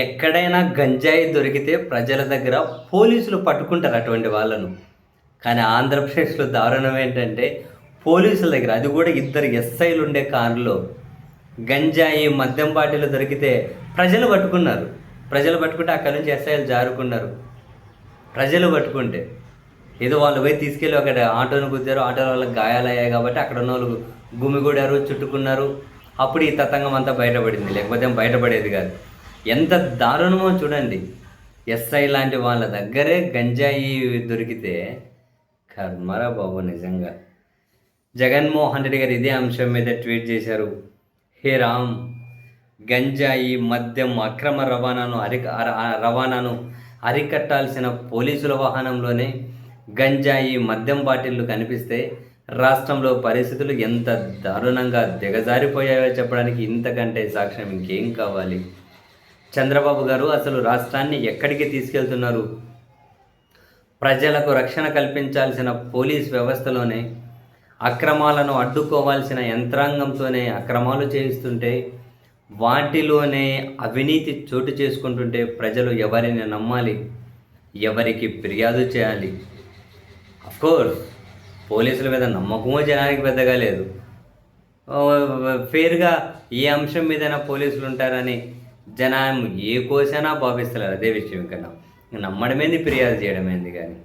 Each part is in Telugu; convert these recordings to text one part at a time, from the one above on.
ఎక్కడైనా గంజాయి దొరికితే ప్రజల దగ్గర పోలీసులు పట్టుకుంటారు అటువంటి వాళ్ళను. కానీ ఆంధ్రప్రదేశ్‌లో దారుణం ఏంటంటే, పోలీసుల దగ్గర అది కూడా ఇద్దరు ఎస్ఐలుండే కారులో గంజాయి, మద్యం బాటిల్లు దొరికితే ప్రజలు పట్టుకున్నారు. ప్రజలు పట్టుకుంటే అక్కడి నుంచి ఎస్ఐలు జారుకున్నారు. ప్రజలు పట్టుకుంటే. ఏదో వాళ్ళు పోయి తీసుకెళ్ళి అక్కడ ఆటోని గుద్దారు. ఆటోల వాళ్ళకి గాయాలయ్యాయి కాబట్టి అక్కడున్నోళ్ళు గుమిగూడారు, చుట్టుకున్నారు. అప్పుడు ఈ తతంగం అంతా బయటపడింది. లేకపోతే బయటపడేది కాదు. ఎంత దారుణమో చూడండి. ఎస్ఐ లాంటి వాళ్ళ దగ్గరే గంజాయి దొరికితే కర్మరా బాబు నిజంగా. జగన్మోహన్ రెడ్డి గారు ఇదే అంశం మీద ట్వీట్ చేశారు. హే రామ్, గంజాయి, మద్యం అక్రమ రవాణాను అరికట్టాల్సిన పోలీసుల వాహనంలోనే గంజాయి, మద్యం బాటిళ్లు కనిపిస్తే రాష్ట్రంలో పరిస్థితులు ఎంత దారుణంగా దిగజారిపోయాయో చెప్పడానికి ఇంతకంటే సాక్ష్యం ఇంకేం కావాలి? చంద్రబాబు గారు అసలు రాష్ట్రాన్ని ఎక్కడికి తీసుకెళ్తున్నారు? ప్రజలకు రక్షణ కల్పించాల్సిన పోలీస్ వ్యవస్థలోనే అక్రమాలను అడ్డుకోవాల్సిన యంత్రాంగంతోనే అక్రమాలు చేయిస్తుంటే, వాటిలోనే అవినీతి చోటు చేసుకుంటుంటే ప్రజలు ఎవరిని నమ్మాలి? ఎవరికి ఫిర్యాదు చేయాలి? అఫ్కోర్స్ పోలీసుల మీద నమ్మకమో జనానికి పెద్దగా లేదు. ఫేర్గా ఏ అంశం మీదైనా పోలీసులు ఉంటారని జనం ఏ కోసైనా భావిస్తారు. అదే విషయం కన్నా నమ్మడమేంది, ఫిర్యాదు చేయడమేంది. కానీ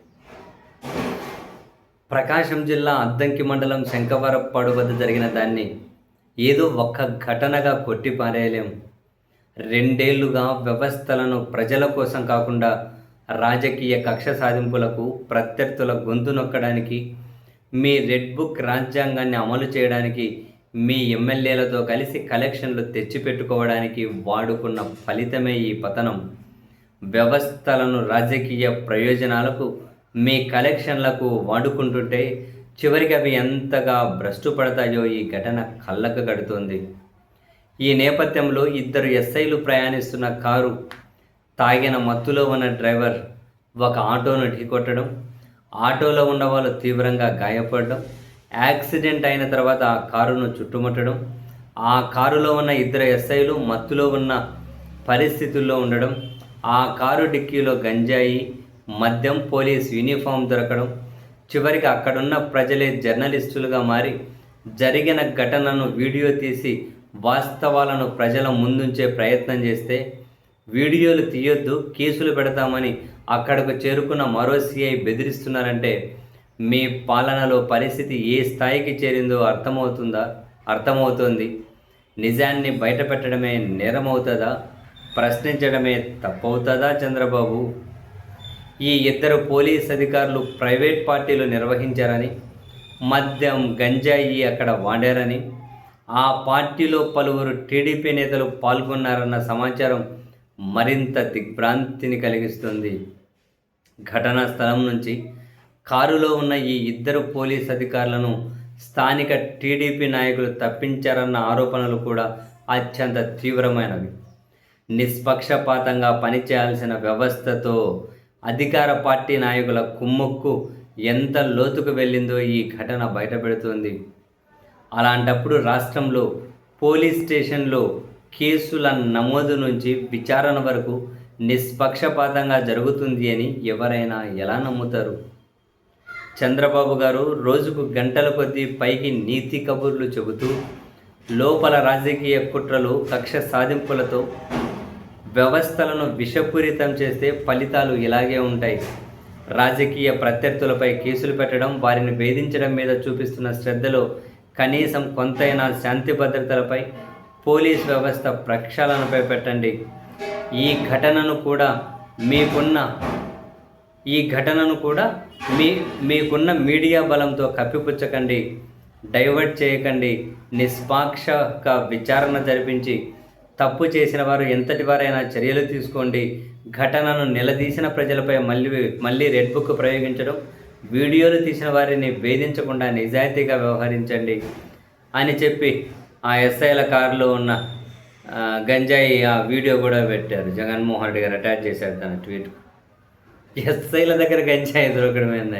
ప్రకాశం జిల్లా అద్దంకి మండలం శంకవరప్పాడు వద్ద జరిగిన దాన్ని ఏదో ఒక్క ఘటనగా కొట్టి పారేయలేం. 2 ఏళ్లుగా వ్యవస్థలను ప్రజల కోసం కాకుండా రాజకీయ కక్ష సాధింపులకు, ప్రత్యర్థుల గొంతు నొక్కడానికి, మీ రెడ్ బుక్ రాజ్యాంగాన్ని అమలు చేయడానికి, మీ ఎమ్మెల్యేలతో కలిసి కలెక్షన్లు తెచ్చిపెట్టుకోవడానికి వాడుకున్న ఫలితమే ఈ పతనం. వ్యవస్థలను రాజకీయ ప్రయోజనాలకు, మీ కలెక్షన్లకు వాడుకుంటుంటే చివరికి అవి ఎంతగా భ్రష్టు పడతాయో ఈ ఘటన కళ్ళకు కడుతోంది. ఈ నేపథ్యంలో 2 ఎస్ఐలు ప్రయాణిస్తున్న కారు తాగిన మత్తులో ఉన్న డ్రైవర్ ఒక ఆటోను ఢీకొట్టడం, ఆటోలో ఉన్న వాళ్ళు తీవ్రంగా గాయపడడం, యాక్సిడెంట్ అయిన తర్వాత ఆ కారును చుట్టుముట్టడం, ఆ కారులో ఉన్న 2 ఎస్ఐలు మత్తులో ఉన్న పరిస్థితుల్లో ఉండడం, ఆ కారు డిక్కీలో గంజాయి, మద్యం, పోలీస్ యూనిఫామ్ దొరకడం, చివరికి అక్కడున్న ప్రజలే జర్నలిస్టులుగా మారి జరిగిన ఘటనను వీడియో తీసి వాస్తవాలను ప్రజల ముందుంచే ప్రయత్నం చేస్తే, వీడియోలు తీయొద్దు, కేసులు పెడతామని అక్కడకు చేరుకున్న మరో సిఐ బెదిరిస్తున్నారంటే మీ పాలనలో పరిస్థితి ఏ స్థాయికి చేరిందో అర్థమవుతోంది. నిజాన్ని బయటపెట్టడమే నేరమవుతుందా? ప్రశ్నించడమే తప్పవుతుందా చంద్రబాబు? ఈ 2 పోలీస్ అధికారులు ప్రైవేట్ పార్టీలు నిర్వహించారని, మద్యం, గంజాయి అక్కడ వాడారని, ఆ పార్టీలో పలువురు టీడీపీ నేతలు పాల్గొన్నారన్న సమాచారం మరింత దిగ్భ్రాంతిని కలిగిస్తుంది. ఘటనా స్థలం నుంచి కారులో ఉన్న ఈ 2 పోలీస్ అధికారులను స్థానిక టీడీపీ నాయకులు తప్పించారన్న ఆరోపణలు కూడా అత్యంత తీవ్రమైనవి. నిష్పక్షపాతంగా పనిచేయాల్సిన వ్యవస్థతో అధికార పార్టీ నాయకుల కుమ్మక్కు ఎంత లోతుకు వెళ్ళిందో ఈ ఘటన బయటపెడుతోంది. అలాంటప్పుడు రాష్ట్రంలో పోలీస్ స్టేషన్లో కేసుల నమోదు నుంచి విచారణ వరకు నిష్పక్షపాతంగా జరుగుతుంది అని ఎవరైనా ఎలా నమ్ముతారు? చంద్రబాబు గారు రోజుకు గంటల కొద్దీ పైకి నీతి కబుర్లు చెబుతూ లోపల రాజకీయ కుట్రలు, కక్ష సాధింపులతో వ్యవస్థలను విషపూరితం చేస్తే ఫలితాలు ఇలాగే ఉంటాయి. రాజకీయ ప్రత్యర్థులపై కేసులు పెట్టడం, వారిని వేధించడం మీద చూపిస్తున్న శ్రద్ధలో కనీసం కొంతైనా శాంతి భద్రతలపై, పోలీస్ వ్యవస్థ ప్రక్షాళనపై పెట్టండి. ఈ ఘటనను కూడా మీకున్న మీడియా బలంతో కప్పిపుచ్చకండి, డైవర్ట్ చేయకండి. నిష్పాక్షక విచారణ జరిపించి తప్పు చేసిన వారు ఎంతటి వారైనా చర్యలు తీసుకోండి. ఘటనను నిలదీసిన ప్రజలపై మళ్ళీ రెడ్ బుక్ ప్రయోగించడం, వీడియోలు తీసిన వారిని వేధించకుండా నిజాయితీగా వ్యవహరించండి అని చెప్పి ఆ ఎస్ఐల కారులో ఉన్న గంజాయి ఆ వీడియో కూడా పెట్టారు. జగన్మోహన్ రెడ్డి గారు అటాచ్ చేశారు తన ట్వీట్. ఎస్ఐల దగ్గర గంజాయి దొరకడమేందా?